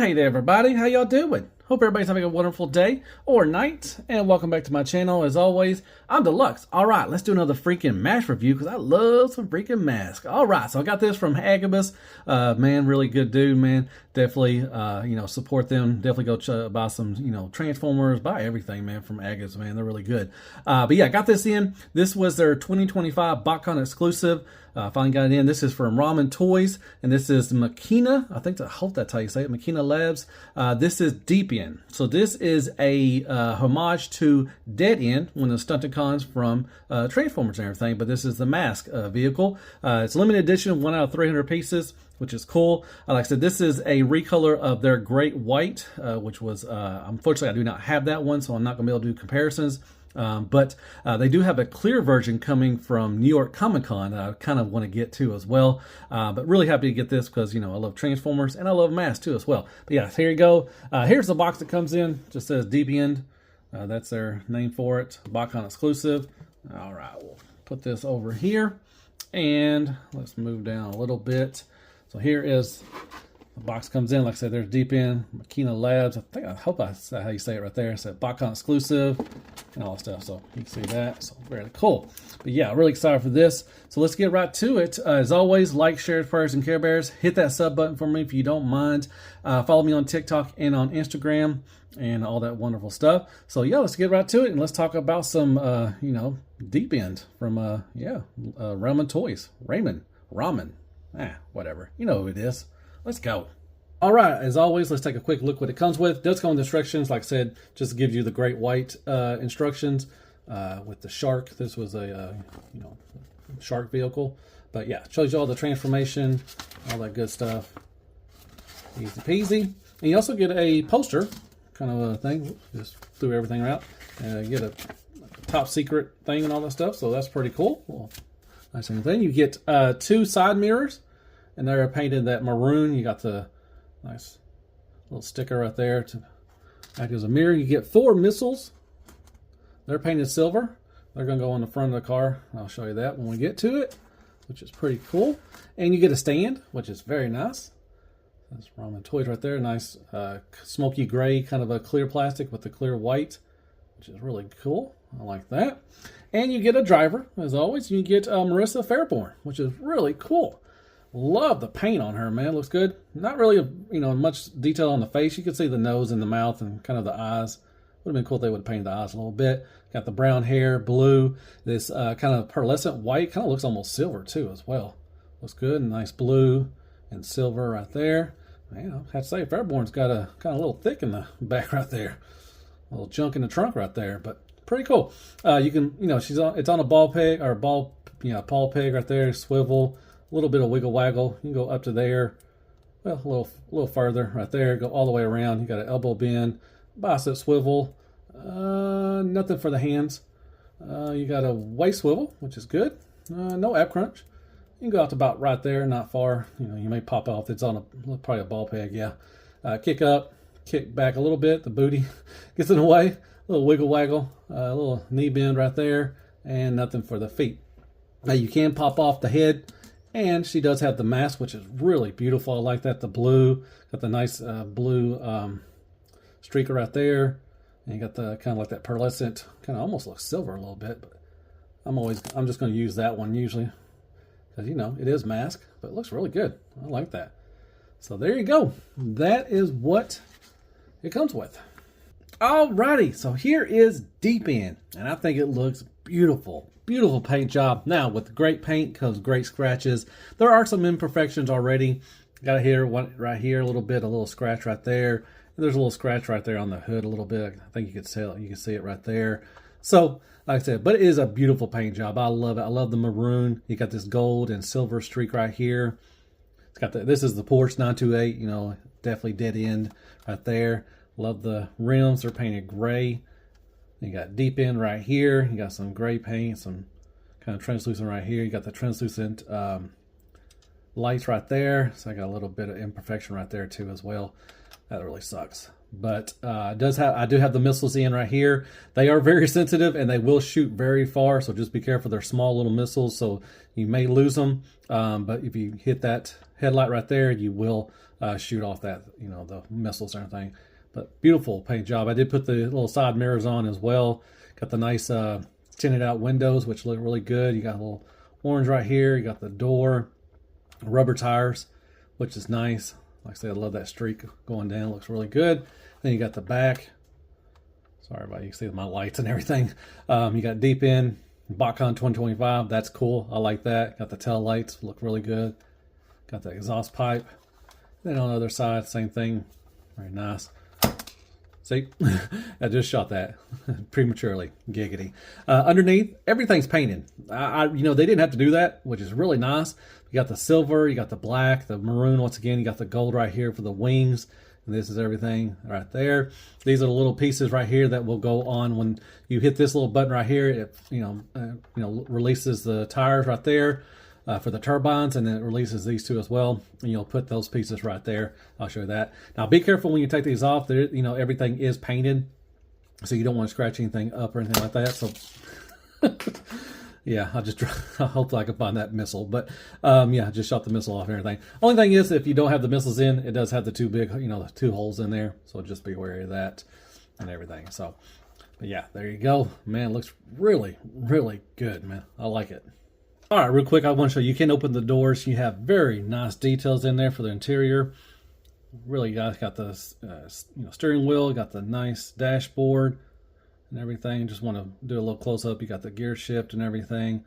Hey there everybody, how y'all doing? Hope everybody's having a wonderful day or night, and welcome back to my channel. As always, I'm Deluxe. Alright, let's do another freaking mask review because I love some freaking masks. Alright, so I got this from Agabus. Man, really good dude, man. Definitely, support them. Definitely go buy some, Transformers, buy everything, man, from Agabus, man. They're really good. But yeah, I got this in. This was their 2025 Botcon exclusive. Finally got it in. This is from Ramen Toys, and this is Makina. I hope that's how you say it. Makina Labs. This is Deep End. So this is a homage to Dead End, one of the Stunticons from Transformers and everything. But this is the mask vehicle. It's limited edition, 1 out of 300 pieces, which is cool. Like I said, this is a recolor of their Great White, which was, unfortunately, I do not have that one, so I'm not going to be able to do comparisons. But they do have a clear version coming from New York Comic Con that I kind of want to get to as well. But really happy to get this because, I love Transformers and I love masks too as well. But yeah, here you go. Here's the box that comes in. Just says Deep End. That's their name for it. Botcon exclusive. All right, we'll put this over here. And let's move down a little bit. So here is the box comes in. Like I said, there's Deep End, Makina Labs. I hope that's how you say it right there. It said Botcon exclusive and all that stuff. So you can see that. So very cool. But yeah, really excited for this. So let's get right to it. As always, like, share, prayers, and Care Bears. Hit that sub button for me if you don't mind. Follow me on TikTok and on Instagram and all that wonderful stuff. So yeah, let's get right to it and let's talk about some, Deep End from, Ramen Toys. Ramen. Whatever. You know who it is. Let's go. All right, as always, let's take a quick look what it comes with. It does come with instructions. Like I said, just gives you the Great White instructions with the shark. This was a, shark vehicle. But yeah, shows you all the transformation, all that good stuff. Easy peasy. And you also get a poster, kind of a thing. Just threw everything out. You get a top secret thing and all that stuff. So that's pretty cool. Well, nice thing. You get 2 side mirrors. And they're painted that maroon. You got the nice little sticker right there to act as a mirror. You get 4 missiles. They're painted silver. They're going to go on the front of the car. I'll show you that when we get to it, which is pretty cool. And you get a stand, which is very nice. That's Ramen Toys right there. Nice smoky gray, kind of a clear plastic with the clear white, which is really cool. I like that. And you get a driver, as always. You get Marissa Fairborn, which is really cool. Love the paint on her, man. Looks good. Not really, much detail on the face. You can see the nose and the mouth and kind of the eyes. Would have been cool if they would have painted the eyes a little bit. Got the brown hair, blue. This kind of pearlescent white. Kind of looks almost silver, too, as well. Looks good. Nice blue and silver right there. Man, I have to say, Fairborn's got a kind of a little thick in the back right there. A little junk in the trunk right there, but pretty cool. You can, it's on a ball peg, or paw peg right there, swivel. A little bit of wiggle waggle. You can go up to there. Well, a little further right there. Go all the way around. You got an elbow bend, bicep swivel. Nothing for the hands. You got a waist swivel, which is good. No ab crunch. You can go out to about right there, not far. You may pop off. It's on probably a ball peg. Yeah. Kick up, kick back a little bit. The booty gets in the way. A little wiggle waggle. A little knee bend right there, and nothing for the feet. Now you can pop off the head. And she does have the mask, which is really beautiful. I like that. The blue, got the nice blue streaker right there. And you got the kind of like that pearlescent, kind of almost looks silver a little bit. But I'm just going to use that one usually. Because, it is mask, but it looks really good. I like that. So there you go. That is what it comes with. Alrighty, so here is Deep End. And I think it looks beautiful. Beautiful paint job. Now, with great paint comes great scratches. There are some imperfections already. Got here, one right here, a little scratch right there. There's a little scratch right there on the hood a little bit. I think you can see it right there. So, like I said, but it is a beautiful paint job. I love it. I love the maroon. You got this gold and silver streak right here. It's got this is the Porsche 928, definitely Dead End right there. Love the rims. They're painted gray. You got Deep End right here. You got some gray paint, some kind of translucent right here. You got the translucent lights right there. So I got a little bit of imperfection right there too as well. That really sucks. But I do have the missiles in right here. They are very sensitive and they will shoot very far, so just be careful. They're small little missiles, so you may lose them. But if you hit that headlight right there, you will shoot off that, the missiles and everything. But beautiful paint job. I did put the little side mirrors on as well. Got the nice tinted out windows, which look really good. You got a little orange right here. You got the door, rubber tires, which is nice. Like I said, I love that streak going down. Looks really good. Then you got the back. Sorry about you can see my lights and everything. You got deep in Botcon 2025. That's cool. I like that. Got the tail lights. Look really good. Got the exhaust pipe. Then on the other side, same thing. Very nice. See, I just shot that prematurely. Giggity. Underneath, everything's painted. They didn't have to do that, which is really nice. You got the silver, you got the black, the maroon. Once again, you got the gold right here for the wings. And this is everything right there. These are the little pieces right here that will go on when you hit this little button right here. It releases the tires right there for the turbines, and then it releases these two as well. And you'll put those pieces right there. I'll show you that. Now be careful when you take these off. There, everything is painted, so you don't want to scratch anything up or anything like that. So yeah, I hope I can find that missile. But yeah, just shot the missile off and everything. Only thing is, if you don't have the missiles in, it does have the two big, the two holes in there. So just be wary of that and everything. So, but yeah, there you go. Man, it looks really, really good, man. I like it. All right, real quick, I want to show you can open the doors. You have very nice details in there for the interior. Really, guys, got the steering wheel, got the nice dashboard and everything. Just want to do a little close up. You got the gear shift and everything.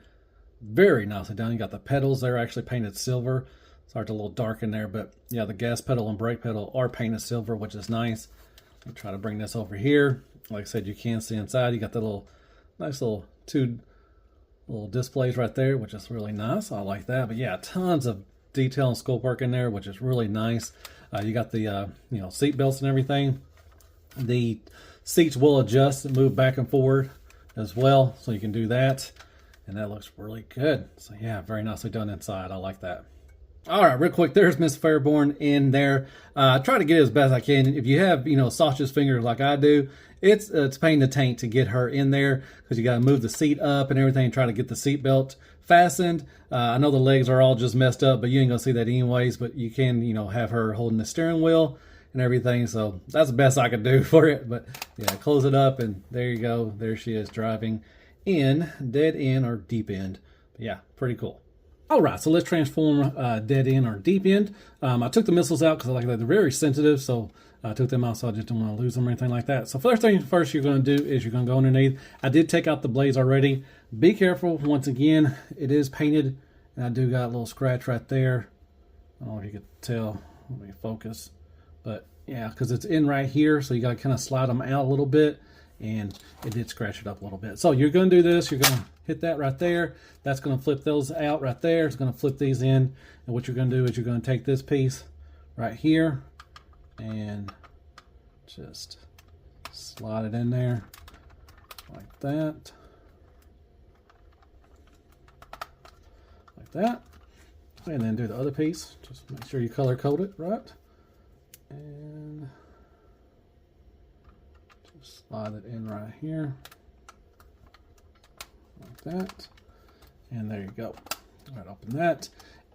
Very nicely done. You got the pedals. They're actually painted silver. Sorry, it's a little dark in there, but yeah, the gas pedal and brake pedal are painted silver, which is nice. I'll try to bring this over here. Like I said, you can see inside. You got the nice little two little displays right there, which is really nice. I like that. But yeah, tons of detail and scope work in there, which is really nice. You got the seat belts and everything. The seats will adjust and move back and forward as well, so you can do that, and that looks really good. So yeah, very nicely done inside. I like that. All right, real quick, there's Miss Fairborn in there. Try to get it as best I can. If you have sausage fingers like I do, it's a pain in the tank to get her in there, because you got to move the seat up and everything and try to get the seat belt fastened. I know the legs are all just messed up, but you ain't gonna see that anyways. But you can have her holding the steering wheel and everything. So that's the best I could do for it. But yeah, close it up and there you go. There she is driving in dead end or deep end. But yeah, pretty cool. All right, so let's transform dead end or deep end. I took the missiles out because they're very sensitive, so I took them out, so I just don't want to lose them or anything like that. So first thing first you're going to do is you're going to go underneath. I did take out the blades already. Be careful. Once again, it is painted, and I do got a little scratch right there. I don't know if you could tell. Let me focus. But yeah, because it's in right here, so you got to kind of slide them out a little bit, and it did scratch it up a little bit. So you're going to do this. You're going to hit that right there. That's going to flip those out right there. It's going to flip these in, and what you're going to do is you're going to take this piece right here and just slide it in there like that, and then do the other piece. Just make sure you color code it right, and just slide it in right here like that, and there you go. All right, open that.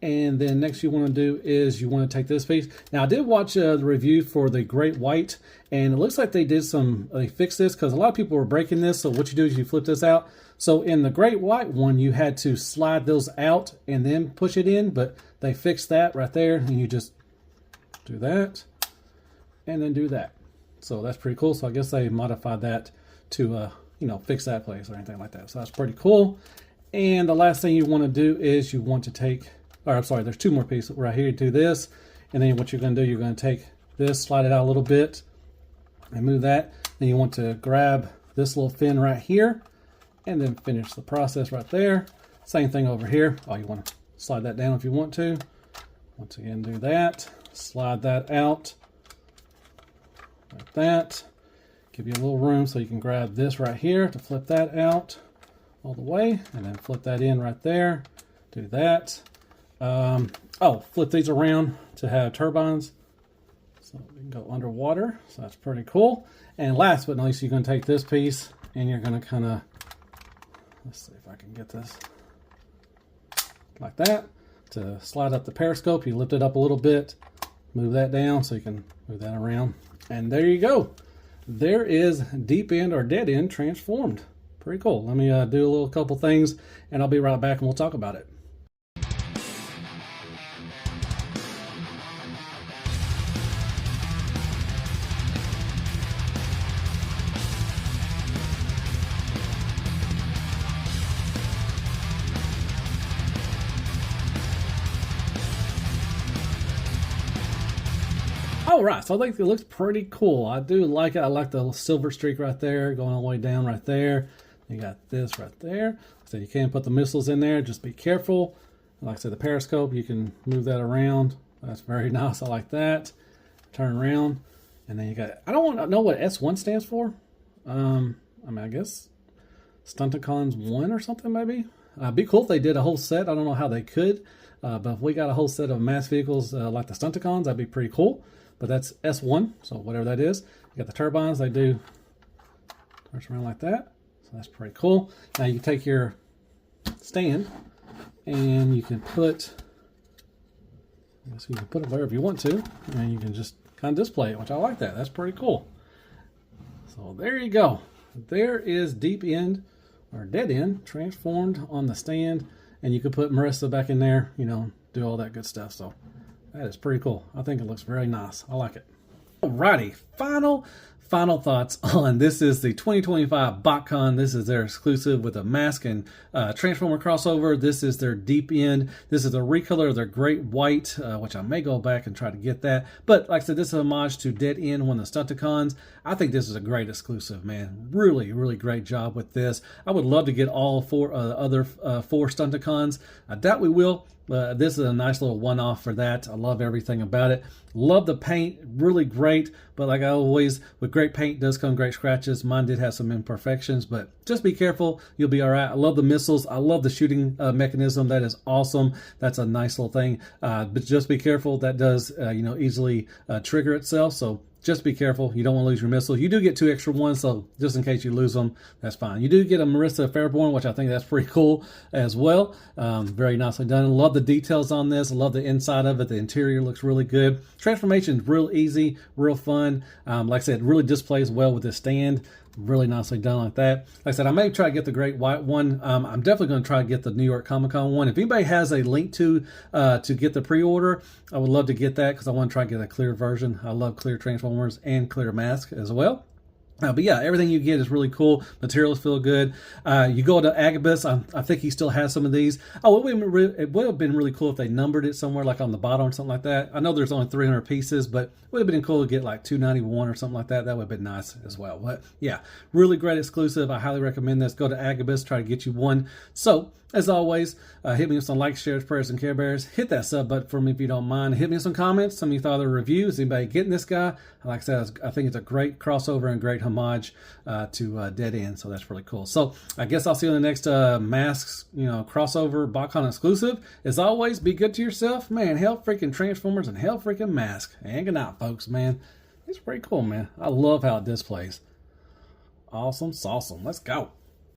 And then next you want to do is you want to take this piece. Now I did watch the review for the Great White, and it looks like they fixed this, because a lot of people were breaking this. So what you do is you flip this out. So in the Great White one, you had to slide those out and then push it in, but they fixed that right there, and you just do that and then do that. So that's pretty cool. So I guess they modified that to fix that place or anything like that. So that's pretty cool. And the last thing you want to do is you want to take, or I'm sorry, there's two more pieces right here. Do this, and then what you're going to do, you're going to take this, slide it out a little bit, and move that. Then you want to grab this little fin right here, and then finish the process right there. Same thing over here. Oh, you want to slide that down if you want to. Once again, do that. Slide that out like that. Give you a little room so you can grab this right here to flip that out all the way, and then flip that in right there. Do that. Flip these around to have turbines. So So we can go underwater. So that's pretty cool. And last but not least, you're going to take this piece and you're going to kind of, let's see if I can get this like that. To slide up the periscope, you lift it up a little bit, move that down so you can move that around. And there you go. There is deep end or dead end transformed. Pretty cool. Let me do a little couple things and I'll be right back and we'll talk about it. All right, so I think it looks pretty cool. I do like it. I like the silver streak right there, going all the way down right there. You got this right there. So you can't put the missiles in there. Just be careful. Like I said, the periscope, you can move that around. That's very nice. I like that. Turn around, and then you got. I don't want to know what S1 stands for. I mean, I guess Stunticons 1 or something maybe. It'd be cool if they did a whole set. I don't know how they could, but if we got a whole set of mass vehicles like the Stunticons, that'd be pretty cool. But that's S1, so whatever that is. You got the turbines, they do turns around like that. So that's pretty cool. Now you take your stand and you can put, I guess you can put it wherever you want to, and you can just kind of display it, which I like that. That's pretty cool. So there you go. There is deep end or dead end transformed on the stand, and you can put Marissa back in there, you know, do all that good stuff. So that is pretty cool. I think it looks very nice. I like it. Alrighty, final thoughts on this is the 2025 Botcon. This is their exclusive with a mask and transformer crossover. This is their deep end. This is the recolor of their great white, which I may go back and try to get that. But like I said, this is a homage to Dead End, one of the Stunticons. I think this is a great exclusive, man. Really, really great job with this. I would love to get all other four Stunticons. I doubt we will. This is a nice little one-off for that. I love everything about it. Love the paint, really great. But like I always, with great paint does come great scratches. Mine did have some imperfections, but just be careful. You'll be all right. I love the missiles. I love the shooting mechanism. That is awesome. That's a nice little thing. But just be careful. That does, easily trigger itself. So just be careful. You don't want to lose your missile. You do get 2 extra ones, so just in case you lose them, that's fine. You do get a Marissa Fairborn, which I think that's pretty cool as well. Very nicely done. Love the details on this. I love the inside of it. The interior looks really good. Transformation is real easy, real fun. Like I said, really displays well with this stand. Really nicely done like that. Like I said, I may try to get the great white one. I'm definitely going to try to get the New York Comic Con one. If anybody has a link to get the pre-order, I would love to get that because I want to try to get a clear version. I love clear Transformers and clear mask as well. But yeah, everything you get is really cool. Materials feel good. You go to Agabus. I think he still has some of these. Oh, it would have been really cool if they numbered it somewhere, like on the bottom or something like that. I know there's only 300 pieces, but it would have been cool to get like 291 or something like that. That would have been nice as well. But yeah, really great exclusive. I highly recommend this. Go to Agabus, try to get you one. So as always, hit me with some likes, shares, prayers, and Care Bears. Hit that sub button for me if you don't mind. Hit me with some comments. Some of you thought of the reviews. Anybody getting this guy? Like I said, I think it's a great crossover and great homage to Dead End. So that's really cool. So I guess I'll see you in the next Masks, crossover Botcon exclusive. As always, be good to yourself, man. Hell freaking Transformers and hell freaking Mask. And good night, folks, man. It's pretty cool, man. I love how it displays. Awesome, sauce. Let's go.